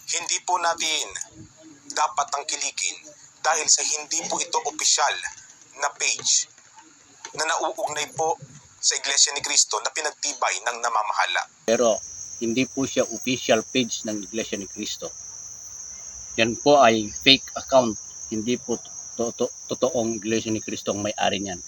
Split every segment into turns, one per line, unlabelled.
Hindi po natin dapat tangkilikin dahil sa hindi po ito opisyal na page na nauugnay po sa Iglesia ni Cristo na pinagtibay ng namamahala.
Pero hindi po siya official page ng Iglesia ni Cristo. Yan po ay fake account, hindi po totoong Iglesia ni Cristo ang may-ari niyan.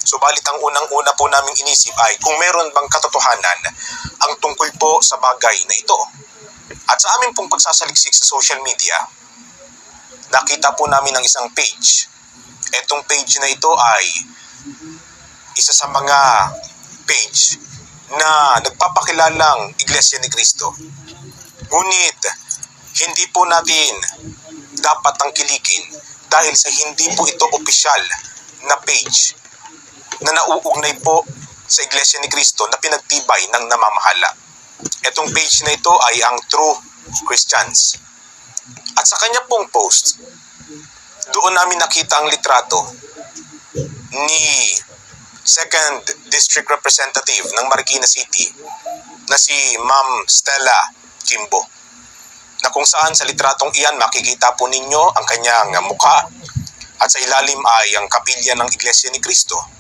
Subalit ang unang-una po naming inisip ay kung meron bang katotohanan ang tungkol po sa bagay na ito. At sa aming pong pagsasaliksik sa social media, nakita po namin ang isang page. Etong page na ito ay isa sa mga page na nagpapakilalang Iglesia ni Cristo. Ngunit, hindi po natin dapat tangkilikin dahil sa hindi po ito opisyal na page na nauugnay po sa Iglesia ni Cristo na pinagtibay ng namamahala. Itong page na ito ay ang True Christians. At sa kanya pong post, doon namin nakita ang litrato ni 2nd District Representative ng Marikina City na si Ma'am Stella Kimbo, na kung saan sa litratong iyan makikita po ninyo ang kanyang mukha at sa ilalim ay ang kapilya ng Iglesia ni Cristo.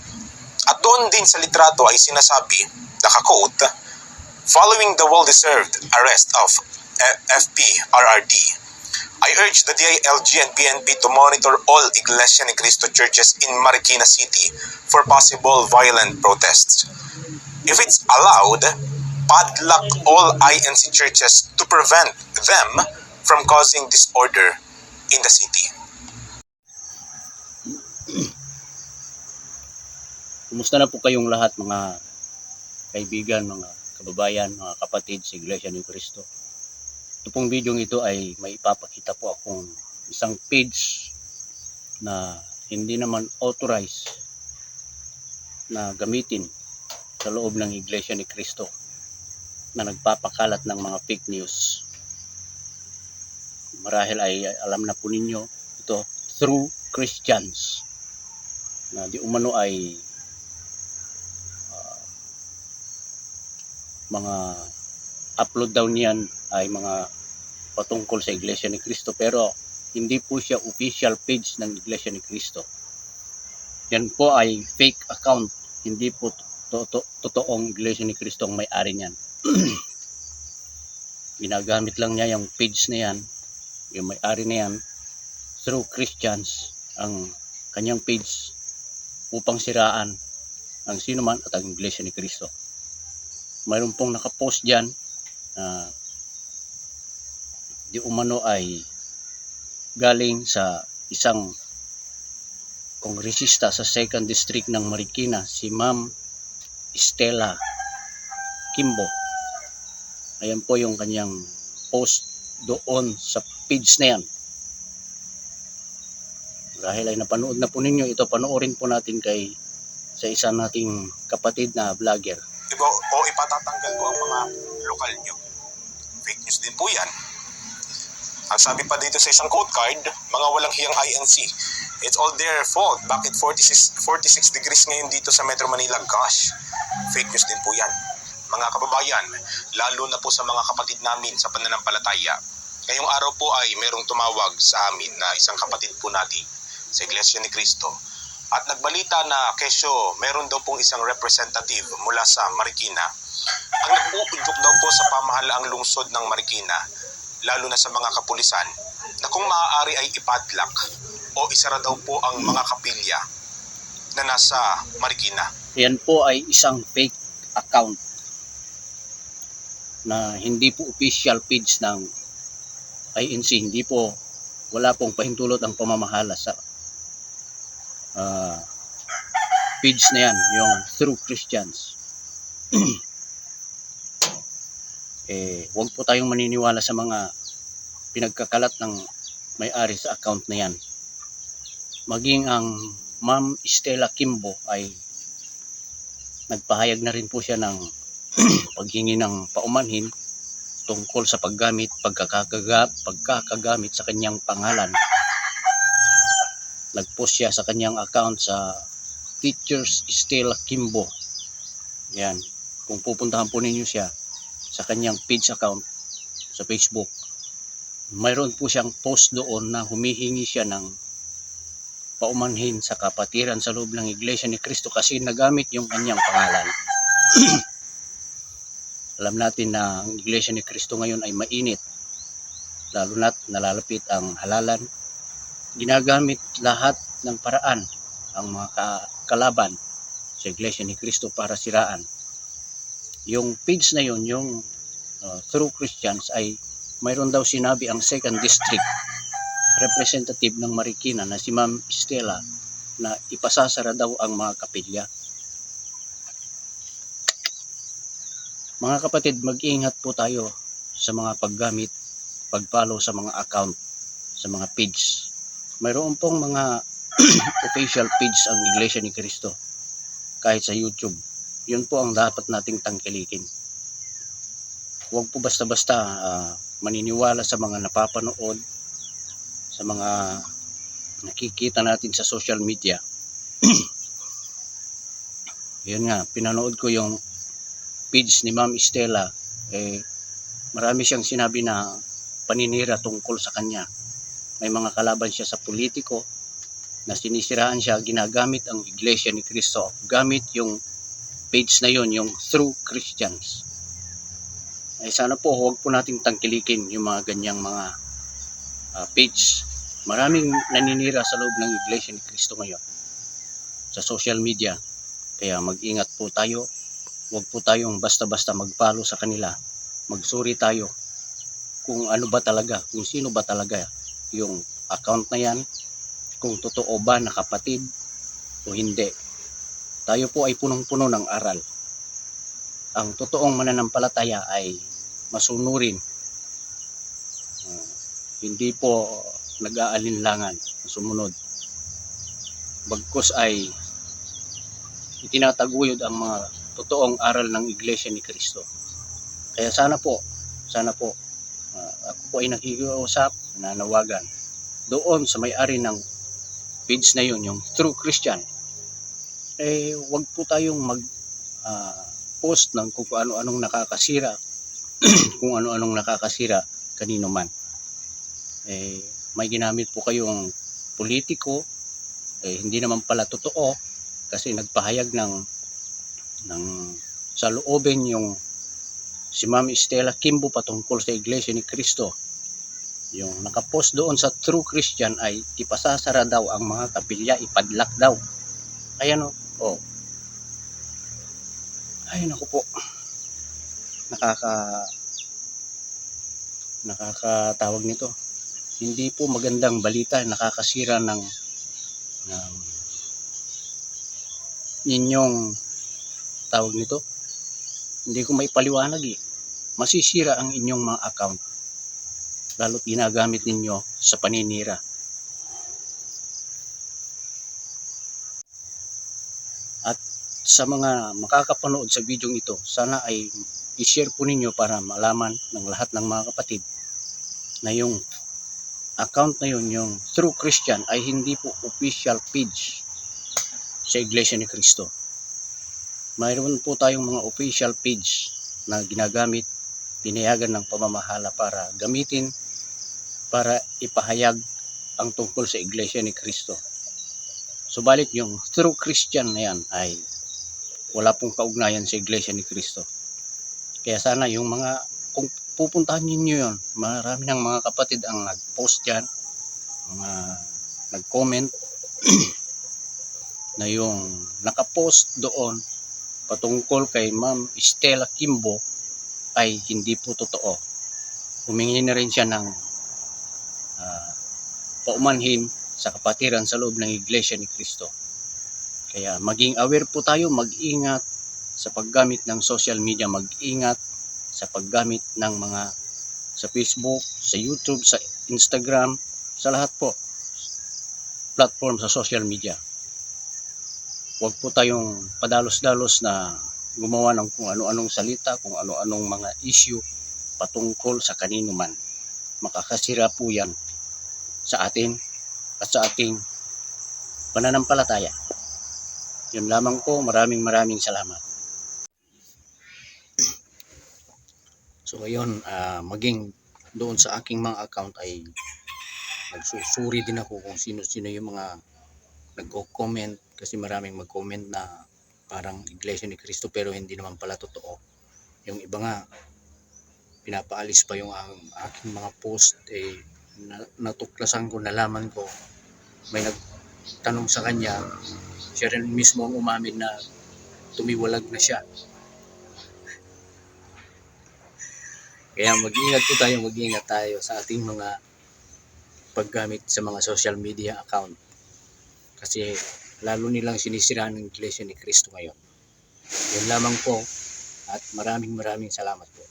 At doon din sa litrato ay sinasabi, naka-quote, "Following the well-deserved arrest of FPRRD, I urge the DILG and PNP to monitor all Iglesia ni Cristo churches in Marikina City for possible violent protests. If it's allowed, padlock all INC churches to prevent them from causing disorder in the city."
Kumusta na po kayong lahat, mga kaibigan, mga kababayan, mga kapatid sa Iglesia ni Cristo? Ito pong video ito ay may ipapakita po akong isang page na hindi naman authorized na gamitin sa loob ng Iglesia ni Cristo na nagpapakalat ng mga fake news. Marahil ay alam na po ninyo, ito, True Christians, na di umano ay mga upload daw niyan ay mga patungkol sa Iglesia ni Cristo, pero hindi po siya official page ng Iglesia ni Cristo. Yan po ay fake account, hindi po totoong Iglesia ni Cristo ang may-ari niyan. Ginagamit lang niya yung page na yan, yung may-ari na yan, True Christians, ang kanyang page upang siraan ang sino man at ang Iglesia ni Cristo. Mayroon pong nakapost dyan na di umano ay galing sa isang kongresista sa 2nd District ng Marikina, si Ma'am Stella Kimbo. Ayan po yung kanyang post doon sa page na yan. Dahil ay napanood na po ninyo ito, panoorin po natin sa isa nating kapatid na vlogger.
O ipatatanggal ko ang mga lokal nyo. Fake news din po yan. Ang sabi pa dito sa isang quote card, mga walang hiyang INC. It's all their fault. Bakit 46 degrees ngayon dito sa Metro Manila? Gosh, fake news din po yan. Mga kababayan, lalo na po sa mga kapatid namin sa pananampalataya. Ngayong araw po ay merong tumawag sa amin na isang kapatid po natin sa Iglesia ni Cristo. At nagbalita na kesyo meron daw pong isang representative mula sa Marikina ang nag-uudyok daw po sa pamahalaang lungsod ng Marikina, lalo na sa mga kapulisan, na kung maaari ay ipadlock o isara daw po ang mga kapilya na nasa Marikina.
Yan po ay isang fake account na hindi po official page ng INC. Hindi po, wala pong pahintulot ang pamamahala sa page na yan, yung True Christians. Huwag po tayong maniniwala sa mga pinagkakalat ng may-ari sa account na yan. Maging ang Ma'am Stella Kimbo ay nagpahayag na rin po siya ng paghingi ng paumanhin tungkol sa pagkakagamit sa kanyang pangalan. Nag-post siya sa kanyang account sa Teachers Stella Kimbo. Yan. Kung pupuntahan po ninyo siya sa kanyang page account sa Facebook, mayroon po siyang post doon na humihingi siya ng paumanhin sa kapatiran sa loob ng Iglesia ni Cristo kasi nagamit yung kanyang pangalan. Alam natin na ang Iglesia ni Cristo ngayon ay mainit, lalo na't nalalapit ang halalan. Ginagamit lahat ng paraan ang mga kalaban sa Iglesia ni Cristo para siraan. Yung page na yun, yung True Christians, ay mayroon daw sinabi ang 2nd District Representative ng Marikina na si Ma'am Stella na ipasasara daw ang mga kapilya. Mga kapatid, mag-ingat po tayo sa mga paggamit, pag-follow sa mga account, sa mga page. Mayroon pong mga official page ang Iglesia ni Cristo kahit sa YouTube. Yun po ang dapat nating tangkilikin. Huwag po basta-basta maniniwala sa mga napapanood, sa mga nakikita natin sa social media. Yun nga, pinanood ko yung page ni Ma'am Stella. Marami siyang sinabi na paninira tungkol sa kanya. May mga kalaban siya sa politiko na sinisiraan siya, ginagamit ang Iglesia ni Cristo. Gamit yung page na yun, yung True Christians. Sana po huwag po nating tangkilikin yung mga ganyang mga page. Maraming naninira sa loob ng Iglesia ni Cristo ngayon sa social media. Kaya mag-ingat po tayo. Huwag po tayong basta-basta mag-follow sa kanila. Magsuri tayo kung ano ba talaga, kung sino ba talaga yung account na yan, kung totoo ba na kapatid o hindi. Tayo po ay punong-puno ng aral. Ang totoong mananampalataya ay masunurin. Hindi po nag-aalinlangan, sumunod. Bagkus ay itinataguyod ang mga totoong aral ng Iglesia ni Cristo. Kaya sana po, ako po ay nakikiusap, nanawagan doon sa may-ari ng page na yun, yung True Christian. Wag po tayong post ng kung ano-anong nakakasira, kung ano-anong nakakasira kanino man. May ginamit po kayong politiko, hindi naman pala totoo kasi nagpahayag ng sa loobin yung si Ma'am Stella Kimbo patungkol sa Iglesia ni Cristo. Yung nakapost doon sa True Christian ay ipasasara daw ang mga kapilya, ipadlock daw. Ayan o. Ay naku po. Nakakatawag nito. Hindi po magandang balita, nakakasira ng inyong tawag nito. Hindi ko may paliwanag eh. Masisira ang inyong mga account lalo't ginagamit ninyo sa paninira. At sa mga makakapanood sa video ito, sana ay i-share po ninyo para malaman ng lahat ng mga kapatid na yung account na yun, yung True Christian, ay hindi po official page sa Iglesia ni Cristo. Mayroon po tayong mga official page na ginagamit, pinayagan ng pamamahala para gamitin, para ipahayag ang tungkol sa Iglesia ni Cristo. Subalit yung True Christian na yan ay wala pong kaugnayan sa Iglesia ni Cristo. Kaya sana yung mga, kung pupuntahan ninyo yun, marami ng mga kapatid ang nag-post dyan, mga nag-comment. na yung nakapost doon patungkol kay Ma'am Stella Kimbo ay hindi po totoo. Humingi na rin siya ng paumanhin sa kapatiran sa loob ng Iglesia ni Cristo. Kaya maging aware po tayo, mag-ingat sa paggamit ng social media, mag-ingat sa paggamit ng mga sa Facebook, sa YouTube, sa Instagram, sa lahat po platform sa social media. Huwag po tayong padalos-dalos na gumawa ng kung ano-anong salita, kung ano-anong mga issue patungkol sa kanino man. Makakasira po yan sa atin at sa ating pananampalataya. Yun lamang po, maraming salamat. So ngayon, maging doon sa aking mga account ay nagsusuri din ako kung sino-sino yung mga nagko-comment, kasi maraming mag-comment na parang Iglesia ni Cristo pero hindi naman pala totoo. Yung iba nga pinapaalis pa yung aking mga post, natuklasan ko, nalaman ko, may nagtanong sa kanya, siya rin mismo ang umamin na tumiwalag na siya. Kaya mag-ingat tayo sa ating mga paggamit sa mga social media account. Kasi lalo nilang sinisira ng Iglesia ni Cristo ngayon. Yun lamang po at maraming salamat po.